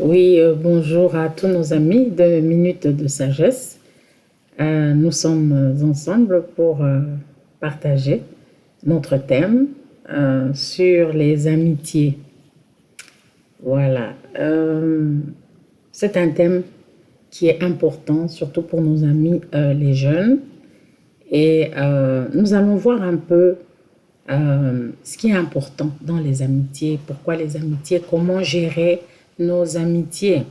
Oui, bonjour à tous nos amis de Minutes de Sagesse. Nous sommes ensemble pour partager notre thème sur les amitiés. Voilà. C'est un thème qui est important, surtout pour nos amis les jeunes. Et nous allons voir un peu ce qui est important dans les amitiés, pourquoi les amitiés, comment gérer nos amitiés.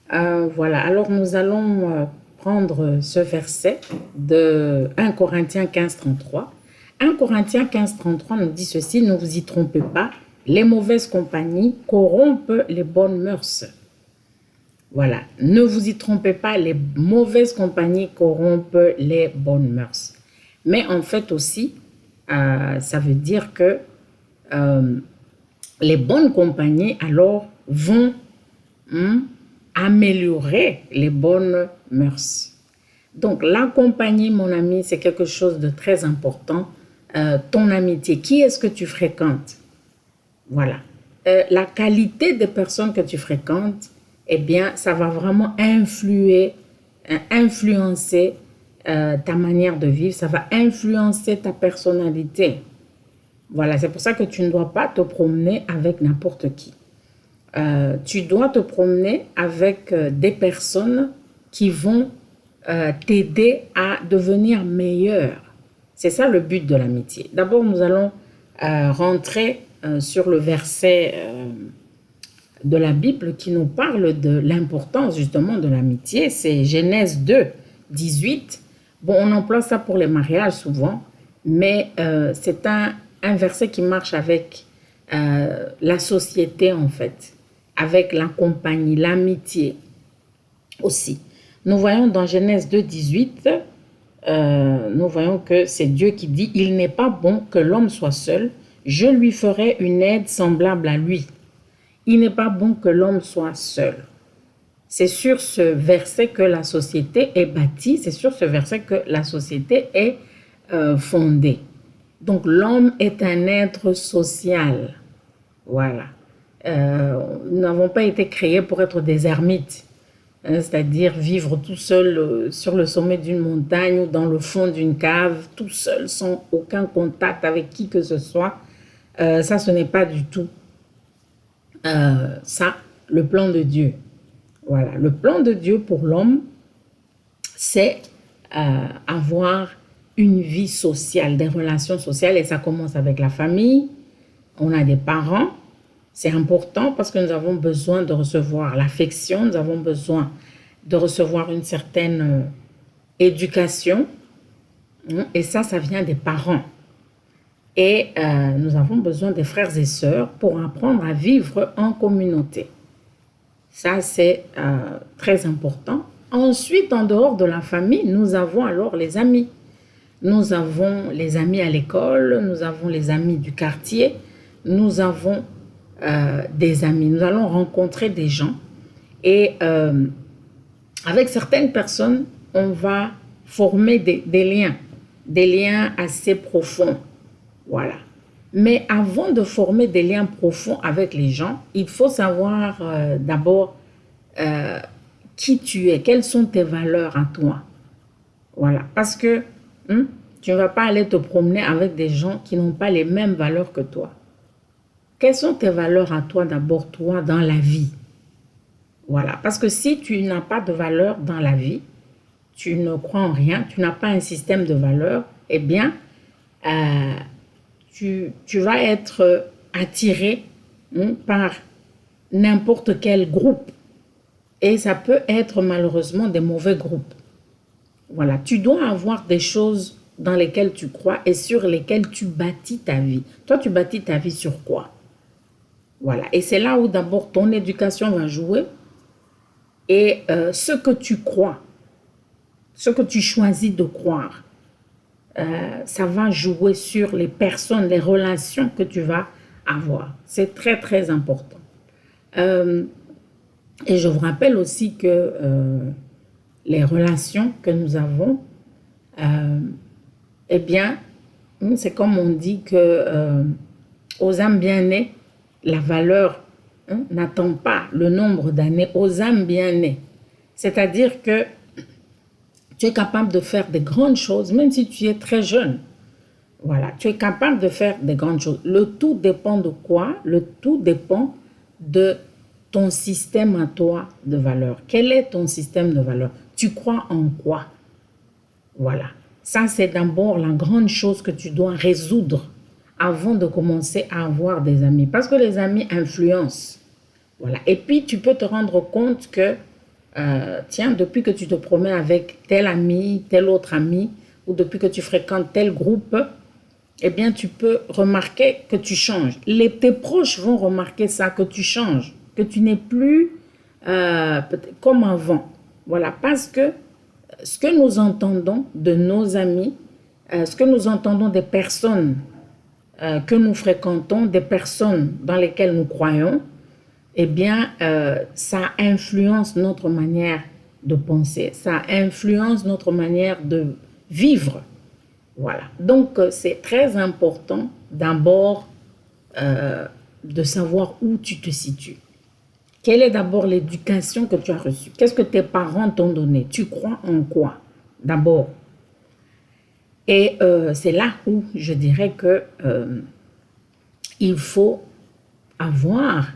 Voilà, alors nous allons prendre ce verset de 1 Corinthiens 15, 33. 1 Corinthiens 15, 33 nous dit ceci: ne vous y trompez pas, les mauvaises compagnies corrompent les bonnes mœurs. Voilà, ne vous y trompez pas, les mauvaises compagnies corrompent les bonnes mœurs. Mais en fait aussi, ça veut dire que euh, les bonnes compagnies alors vont améliorer les bonnes mœurs. Donc la compagnie, mon ami, c'est quelque chose de très important. Ton amitié, qui est-ce que tu fréquentes? Voilà. La qualité des personnes que tu fréquentes, eh bien, ça va vraiment influencer ta manière de vivre, ça va influencer ta personnalité. Voilà, c'est pour ça que tu ne dois pas te promener avec n'importe qui. Tu dois te promener avec des personnes qui vont t'aider à devenir meilleur. C'est ça le but de l'amitié. D'abord, nous allons rentrer sur le verset de la Bible qui nous parle de l'importance justement de l'amitié. C'est Genèse 2, 18. Bon, on emploie ça pour les mariages souvent, mais c'est un verset qui marche avec la société en fait, avec la compagnie, l'amitié aussi. Nous voyons dans Genèse 2, 18, nous voyons que c'est Dieu qui dit: il n'est pas bon que l'homme soit seul, je lui ferai une aide semblable à lui. Il n'est pas bon que l'homme soit seul. C'est sur ce verset que la société est bâtie, c'est sur ce verset que la société est fondée. Donc l'homme est un être social. Voilà. Nous n'avons pas été créés pour être des ermites, hein, c'est-à-dire vivre tout seul sur le sommet d'une montagne ou dans le fond d'une cave, tout seul, sans aucun contact avec qui que ce soit. Ça, ce n'est pas du tout ça, le plan de Dieu. Voilà, le plan de Dieu pour l'homme, c'est avoir une vie sociale, des relations sociales, et ça commence avec la famille. On a des parents, c'est important parce que nous avons besoin de recevoir l'affection, nous avons besoin de recevoir une certaine éducation, et ça vient des parents. Et nous avons besoin des frères et sœurs pour apprendre à vivre en communauté. Ça, c'est très important. Ensuite, en dehors de la famille, nous avons alors les amis. Nous avons les amis à l'école, nous avons les amis du quartier, nous avons des amis. Nous allons rencontrer des gens et avec certaines personnes, on va former des liens assez profonds. Voilà. Mais avant de former des liens profonds avec les gens, il faut savoir d'abord qui tu es, quelles sont tes valeurs à toi. Voilà. Parce que tu ne vas pas aller te promener avec des gens qui n'ont pas les mêmes valeurs que toi. Quelles sont tes valeurs à toi d'abord, toi, dans la vie? Voilà. Parce que si tu n'as pas de valeurs dans la vie, tu ne crois en rien, tu n'as pas un système de valeurs, eh bien, tu vas être attiré par n'importe quel groupe. Et ça peut être malheureusement des mauvais groupes. Voilà, tu dois avoir des choses dans lesquelles tu crois et sur lesquelles tu bâtis ta vie. Toi, tu bâtis ta vie sur quoi? Voilà, et c'est là où d'abord ton éducation va jouer et ce que tu crois, ce que tu choisis de croire, ça va jouer sur les personnes, les relations que tu vas avoir. C'est très, très important. Et je vous rappelle aussi que les relations que nous avons, eh bien, c'est comme on dit que aux âmes bien nées, la valeur n'attend pas le nombre d'années aux âmes bien nées. C'est-à-dire que tu es capable de faire des grandes choses, même si tu es très jeune. Voilà, tu es capable de faire des grandes choses. Le tout dépend de quoi? Le tout dépend de ton système à toi de valeurs. Quel est ton système de valeurs? Tu crois en quoi? Voilà. Ça, c'est d'abord la grande chose que tu dois résoudre avant de commencer à avoir des amis. Parce que les amis influencent. Voilà. Et puis, tu peux te rendre compte que, tiens, depuis que tu te promènes avec tel ami, tel autre ami, ou depuis que tu fréquentes tel groupe, eh bien, tu peux remarquer que tu changes. Tes proches vont remarquer ça, que tu changes, que tu n'es plus comme avant. Voilà, parce que ce que nous entendons de nos amis, ce que nous entendons des personnes que nous fréquentons, des personnes dans lesquelles nous croyons, eh bien, ça influence notre manière de penser, ça influence notre manière de vivre. Voilà. Donc, c'est très important d'abord de savoir où tu te situes. Quelle est d'abord l'éducation que tu as reçue? Qu'est-ce que tes parents t'ont donné? Tu crois en quoi d'abord? Et c'est là où je dirais que il faut avoir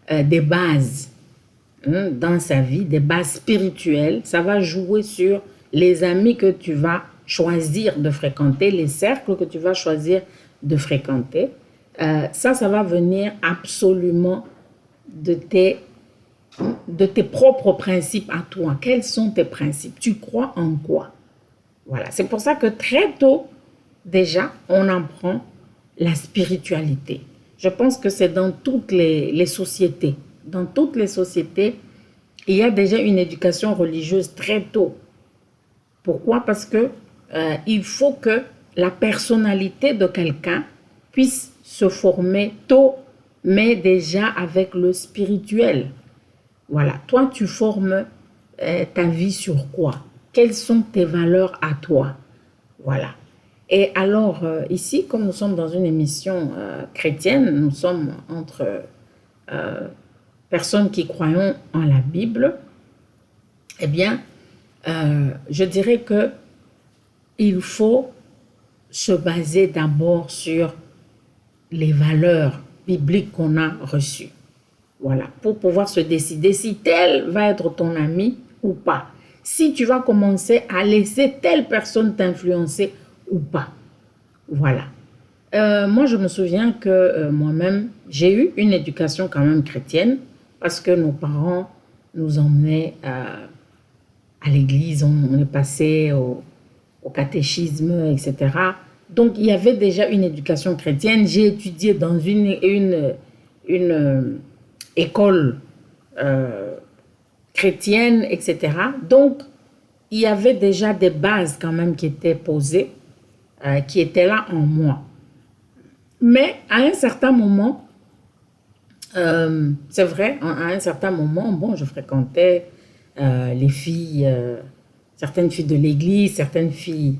des bases dans sa vie, des bases spirituelles. Ça va jouer sur les amis que tu vas choisir de fréquenter, les cercles que tu vas choisir de fréquenter. Ça va venir absolument de tes propres principes à toi. Quels sont tes principes? Tu crois en quoi? Voilà. C'est pour ça que très tôt, déjà, on apprend la spiritualité. Je pense que c'est dans toutes les sociétés. Dans toutes les sociétés, il y a déjà une éducation religieuse très tôt. Pourquoi? Parce que il faut que la personnalité de quelqu'un puisse se former tôt, mais déjà avec le spirituel. Voilà. Toi, tu formes ta vie sur quoi? Quelles sont tes valeurs à toi? Voilà. Et alors, ici, comme nous sommes dans une émission chrétienne, nous sommes entre personnes qui croyons en la Bible, eh bien, je dirais que il faut se baser d'abord sur les valeurs bibliques qu'on a reçues. Voilà, pour pouvoir se décider si tel va être ton ami ou pas. Si tu vas commencer à laisser telle personne t'influencer ou pas. Voilà. Moi, je me souviens que moi-même, j'ai eu une éducation quand même chrétienne parce que nos parents nous emmenaient à l'église, on est passé au catéchisme, etc. Donc, il y avait déjà une éducation chrétienne. J'ai étudié dans une école chrétienne, etc. Donc, il y avait déjà des bases quand même qui étaient posées, qui étaient là en moi. Mais à un certain moment, c'est vrai, à un certain moment, bon, je fréquentais les filles, certaines filles de l'église, certaines filles,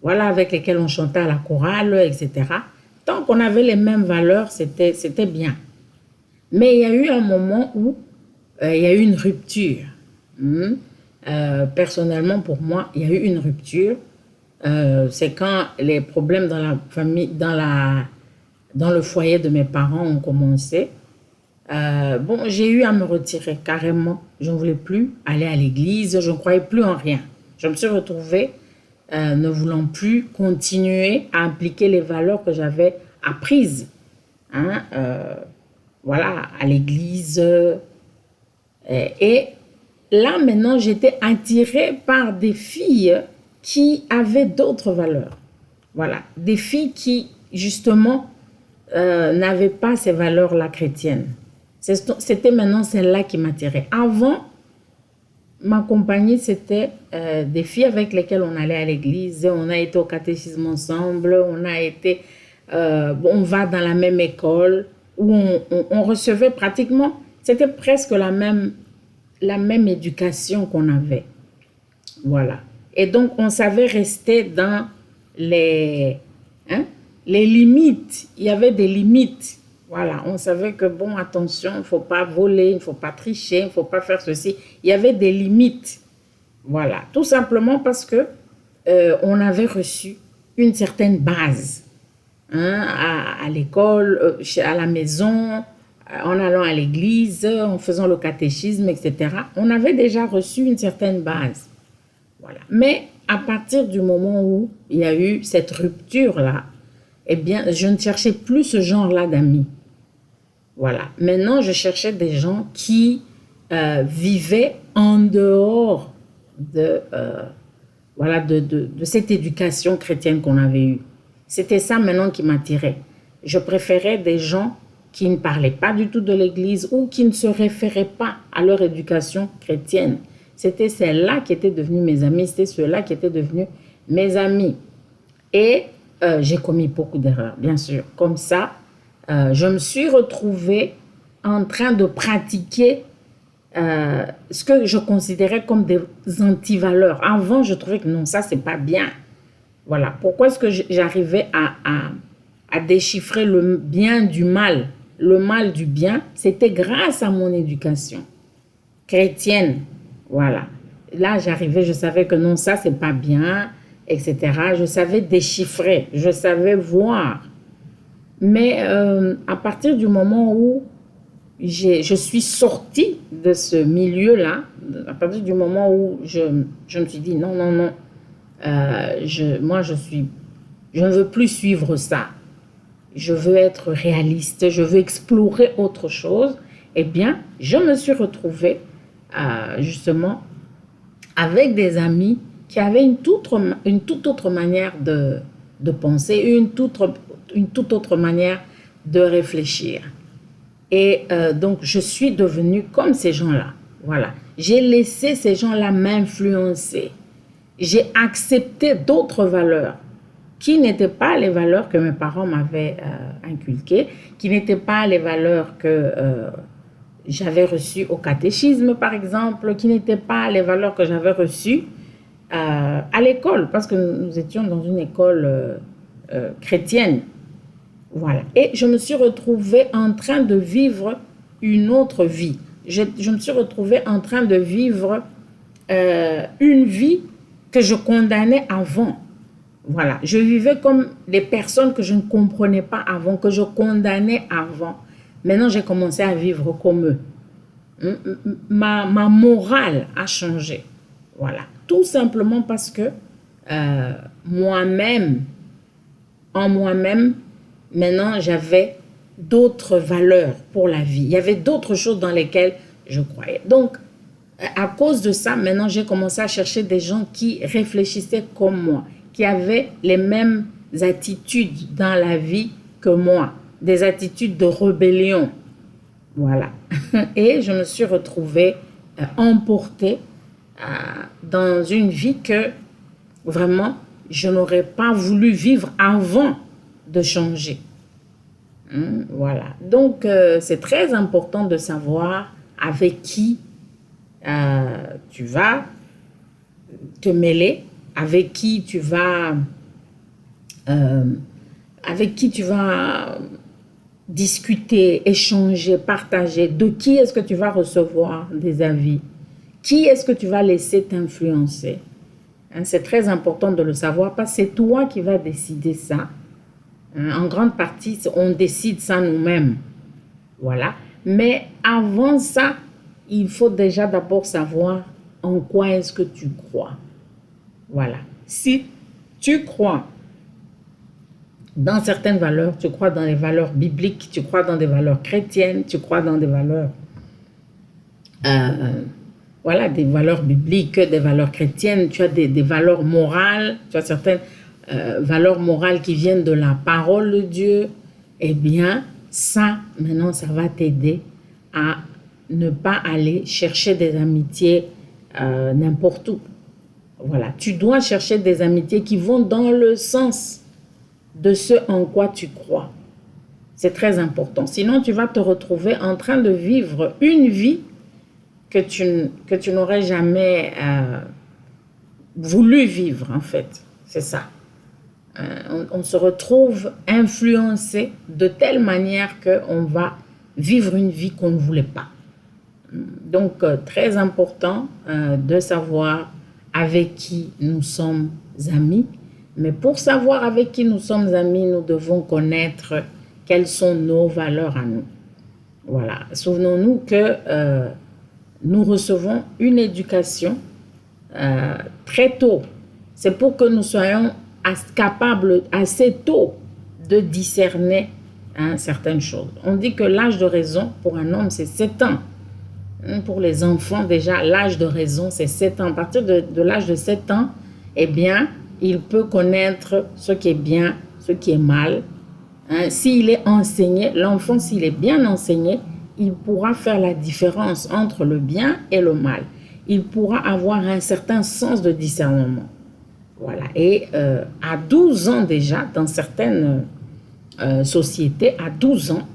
voilà, avec lesquelles on chantait à la chorale, etc. Tant qu'on avait les mêmes valeurs, c'était bien. Mais il y a eu un moment où il y a eu une rupture. Personnellement, pour moi, il y a eu une rupture. C'est quand les problèmes dans la famille, dans le foyer de mes parents ont commencé. Bon, j'ai eu à me retirer carrément. Je ne voulais plus aller à l'église, je ne croyais plus en rien. Je me suis retrouvée ne voulant plus continuer à appliquer les valeurs que j'avais apprises. Voilà, à l'église. Et là, maintenant, j'étais attirée par des filles qui avaient d'autres valeurs. Voilà, des filles qui, justement, n'avaient pas ces valeurs-là chrétiennes. C'était maintenant celle-là qui m'attirait. Avant, ma compagnie, c'était des filles avec lesquelles on allait à l'église, on a été au catéchisme ensemble, on va dans la même école, où on recevait pratiquement, c'était presque la même éducation qu'on avait. Voilà. Et donc, on savait rester dans les limites. Il y avait des limites. Voilà, on savait que, bon, attention, il ne faut pas voler, il ne faut pas tricher, il ne faut pas faire ceci. Il y avait des limites. Voilà, tout simplement parce que on avait reçu une certaine base, hein, à l'école, à la maison, en allant à l'église, en faisant le catéchisme, etc. On avait déjà reçu une certaine base. Voilà. Mais à partir du moment où il y a eu cette rupture-là, eh bien, je ne cherchais plus ce genre-là d'amis. Voilà. Maintenant, je cherchais des gens qui vivaient en dehors de cette éducation chrétienne qu'on avait eue. C'était ça maintenant qui m'attirait. Je préférais des gens qui ne parlaient pas du tout de l'Église ou qui ne se référaient pas à leur éducation chrétienne. C'était celles-là qui étaient devenues mes amis, c'était ceux-là qui étaient devenus mes amis. Et j'ai commis beaucoup d'erreurs, bien sûr. Comme ça, je me suis retrouvée en train de pratiquer ce que je considérais comme des antivaleurs. Avant, je trouvais que non, ça, c'est pas bien. Voilà. Pourquoi est-ce que j'arrivais à déchiffrer le bien du mal, le mal du bien? C'était grâce à mon éducation chrétienne. Voilà. Là, j'arrivais, je savais que non, ça, c'est pas bien, etc. Je savais déchiffrer, je savais voir. Mais à partir du moment où je suis sortie de ce milieu-là, à partir du moment où je me suis dit non, non, non, je ne veux plus suivre ça. Je veux être réaliste, je veux explorer autre chose. Eh bien, je me suis retrouvée justement avec des amis qui avaient une toute autre manière de penser, une toute autre manière de réfléchir. Et donc, je suis devenue comme ces gens-là. Voilà. J'ai laissé ces gens-là m'influencer. J'ai accepté d'autres valeurs qui n'étaient pas les valeurs que mes parents m'avaient inculquées, qui n'étaient pas les valeurs que j'avais reçues au catéchisme, par exemple, qui n'étaient pas les valeurs que j'avais reçues à l'école, parce que nous étions dans une école chrétienne. Voilà. Et je me suis retrouvée en train de vivre une autre vie. Je me suis retrouvée en train de vivre une vie que je condamnais avant. Voilà. Je vivais comme des personnes que je ne comprenais pas avant, que je condamnais avant. Maintenant, j'ai commencé à vivre comme eux. Ma morale a changé. Voilà. Tout simplement parce que moi-même, maintenant, j'avais d'autres valeurs pour la vie. Il y avait d'autres choses dans lesquelles je croyais. Donc, à cause de ça, maintenant, j'ai commencé à chercher des gens qui réfléchissaient comme moi, qui avaient les mêmes attitudes dans la vie que moi, des attitudes de rébellion. Voilà. Et je me suis retrouvée emportée dans une vie que vraiment, je n'aurais pas voulu vivre avant de changer. Voilà. Donc, c'est très important de savoir avec qui tu vas te mêler, avec qui tu vas discuter, échanger, partager. De qui est-ce que tu vas recevoir des avis? Qui est-ce que tu vas laisser t'influencer? C'est très important de le savoir parce que c'est toi qui vas décider ça. En grande partie, on décide ça nous-mêmes. Voilà. Mais avant ça, il faut déjà d'abord savoir en quoi est-ce que tu crois. Voilà. Si tu crois dans certaines valeurs, tu crois dans les valeurs bibliques, tu crois dans des valeurs chrétiennes, tu crois dans des valeurs, voilà, des valeurs bibliques, des valeurs chrétiennes, tu as des valeurs morales, tu as certaines valeurs morales qui viennent de la parole de Dieu, eh bien, ça, maintenant, ça va t'aider à ne pas aller chercher des amitiés n'importe où. Voilà, tu dois chercher des amitiés qui vont dans le sens de ce en quoi tu crois. C'est très important. Sinon, tu vas te retrouver en train de vivre une vie que tu n'aurais jamais voulu vivre, en fait. C'est ça. On se retrouve influencé de telle manière qu'on va vivre une vie qu'on ne voulait pas. Donc, très important de savoir avec qui nous sommes amis. Mais pour savoir avec qui nous sommes amis, nous devons connaître quelles sont nos valeurs à nous. Voilà. Souvenons-nous que nous recevons une éducation très tôt. C'est pour que nous soyons capables assez tôt de discerner certaines choses. On dit que l'âge de raison pour un homme, c'est 7 ans. Pour les enfants, déjà, l'âge de raison, c'est 7 ans. À partir de l'âge de 7 ans, eh bien, il peut connaître ce qui est bien, ce qui est mal. S'il est enseigné, l'enfant, s'il est bien enseigné, il pourra faire la différence entre le bien et le mal. Il pourra avoir un certain sens de discernement. Voilà. Et à 12 ans déjà, dans certaines sociétés, à 12 ans,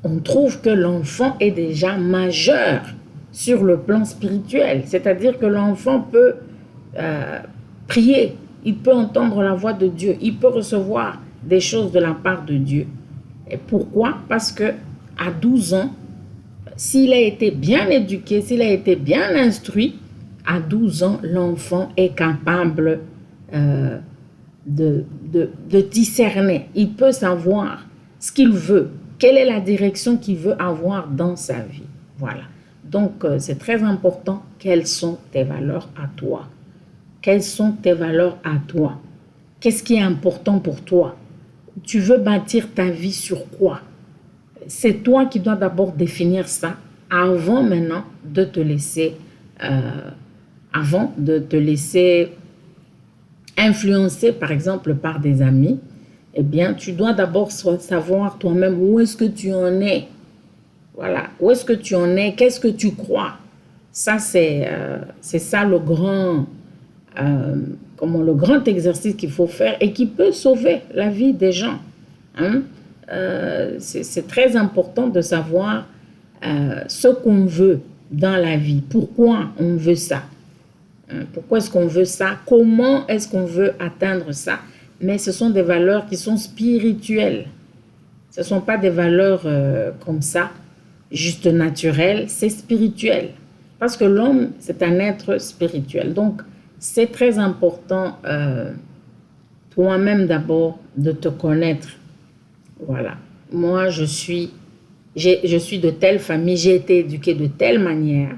on trouve que l'enfant est déjà majeur sur le plan spirituel. C'est-à-dire que l'enfant peut prier, il peut entendre la voix de Dieu, il peut recevoir des choses de la part de Dieu. Et pourquoi? Parce que à 12 ans, s'il a été bien éduqué, s'il a été bien instruit, à 12 ans, l'enfant est capable de discerner. Il peut savoir ce qu'il veut, quelle est la direction qu'il veut avoir dans sa vie. Voilà. Donc, c'est très important. Quelles sont tes valeurs à toi? Quelles sont tes valeurs à toi? Qu'est-ce qui est important pour toi? Tu veux bâtir ta vie sur quoi? C'est toi qui dois d'abord définir ça avant maintenant de te laisser, influencer, par exemple, par des amis. Eh bien, tu dois d'abord savoir toi-même où est-ce que tu en es. Voilà, où est-ce que tu en es, qu'est-ce que tu crois. Ça, c'est ça le grand exercice qu'il faut faire et qui peut sauver la vie des gens. C'est très important de savoir ce qu'on veut dans la vie, pourquoi on veut ça. Pourquoi est-ce qu'on veut ça? Comment est-ce qu'on veut atteindre ça? Mais ce sont des valeurs qui sont spirituelles. Ce ne sont pas des valeurs comme ça, juste naturelles, c'est spirituel. Parce que l'homme, c'est un être spirituel. Donc, c'est très important toi-même d'abord de te connaître. Voilà. Moi, je suis de telle famille, j'ai été éduquée de telle manière.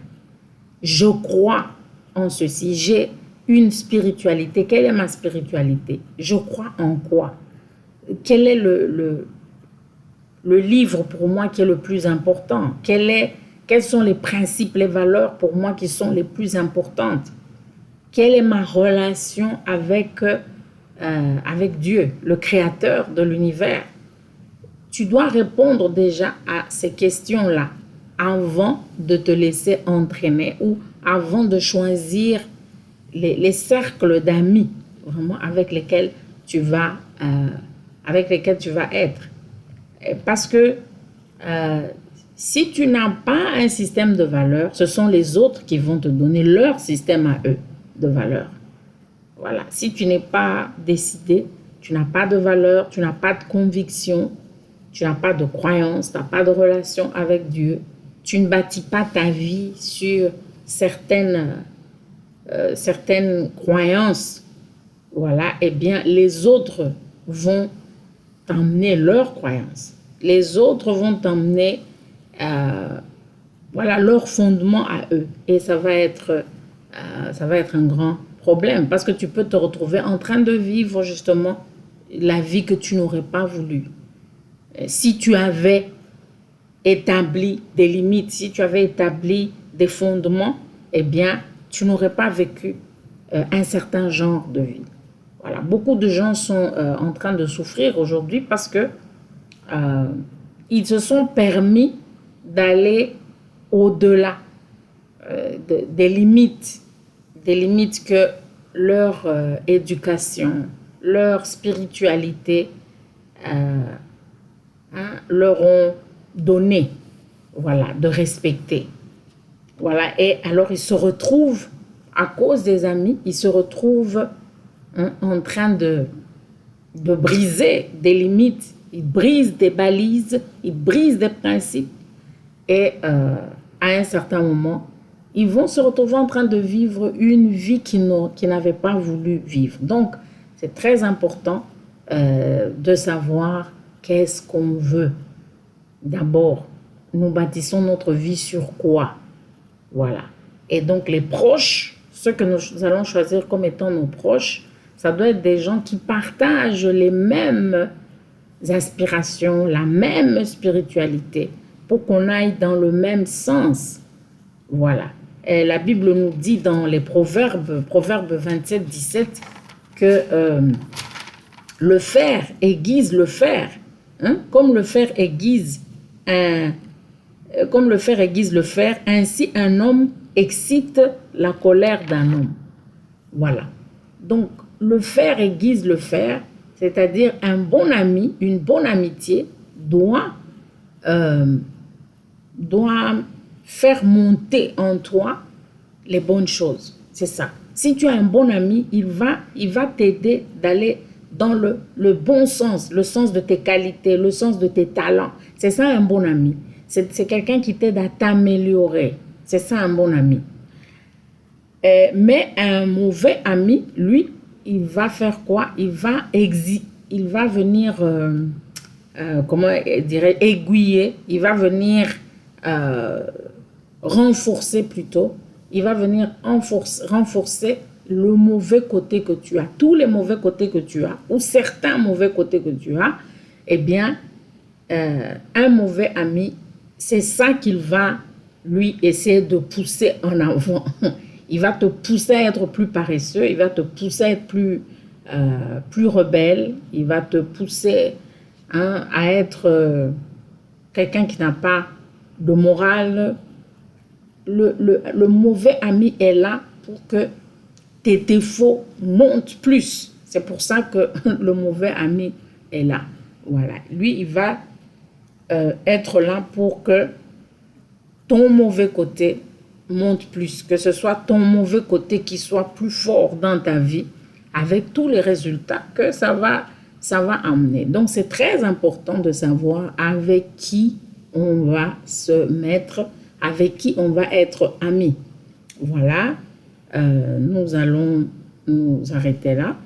Je crois en ceci. J'ai une spiritualité. Quelle est ma spiritualité? Je crois en quoi? Quel est le livre pour moi qui est le plus important? Quels sont les principes, les valeurs pour moi qui sont les plus importantes? Quelle est ma relation avec Dieu, le créateur de l'univers? Tu dois répondre déjà à ces questions-là avant de te laisser entraîner ou avant de choisir les cercles d'amis vraiment avec lesquels tu vas être. Parce que si tu n'as pas un système de valeurs, ce sont les autres qui vont te donner leur système à eux de valeurs. Voilà. Si tu n'es pas décidé, tu n'as pas de valeurs, tu n'as pas de conviction, tu n'as pas de croyance, tu n'as pas de relation avec Dieu, tu ne bâtis pas ta vie sur certaines croyances, voilà, eh bien, les autres vont t'emmener leurs croyances. Les autres vont t'emmener, voilà, leur fondement à eux. Et ça va être un grand problème parce que tu peux te retrouver en train de vivre justement la vie que tu n'aurais pas voulu. Si tu avais établi des limites, si tu avais établi des fondements, eh bien, tu n'aurais pas vécu un certain genre de vie. Voilà. Beaucoup de gens sont en train de souffrir aujourd'hui parce que ils se sont permis d'aller au-delà des limites que leur éducation, leur spiritualité leur ont donné, voilà, de respecter. Voilà, et alors ils se retrouvent, à cause des amis, ils se retrouvent en train de de briser des limites, ils brisent des balises, ils brisent des principes. Et à un certain moment, ils vont se retrouver en train de vivre une vie qu'ils n'avaient pas voulu vivre. Donc, c'est très important de savoir qu'est-ce qu'on veut. D'abord, nous bâtissons notre vie sur quoi? Voilà. Et donc, les proches, ceux que nous allons choisir comme étant nos proches, ça doit être des gens qui partagent les mêmes aspirations, la même spiritualité, pour qu'on aille dans le même sens. Voilà. Et la Bible nous dit dans les Proverbes 27, 17, que le fer aiguise le fer, hein? Comme le fer aiguise le fer, ainsi un homme excite la colère d'un homme. Voilà. Donc, le fer aiguise le fer, c'est-à-dire un bon ami, une bonne amitié doit faire monter en toi les bonnes choses. C'est ça. Si tu as un bon ami, il va t'aider d'aller dans le bon sens, le sens de tes qualités, le sens de tes talents. C'est ça un bon ami. C'est quelqu'un qui t'aide à t'améliorer. C'est ça un bon ami. Mais un mauvais ami, lui, il va faire quoi? Il va venir, comment dirais, aiguiller, il va venir renforcer plutôt, il va venir renforcer le mauvais côté que tu as, tous les mauvais côtés que tu as, ou certains mauvais côtés que tu as. Eh bien, un mauvais ami, c'est ça qu'il va lui essayer de pousser en avant. Il va te pousser à être plus paresseux, il va te pousser à être plus rebelle, il va te pousser à être quelqu'un qui n'a pas de morale. Le mauvais ami est là pour que tes défauts montent plus. C'est pour ça que le mauvais ami est là. Voilà. Lui, il va être là pour que ton mauvais côté monte plus, que ce soit ton mauvais côté qui soit plus fort dans ta vie, avec tous les résultats que ça va amener. Donc, c'est très important de savoir avec qui on va se mettre, avec qui on va être amis. Voilà, nous allons nous arrêter là.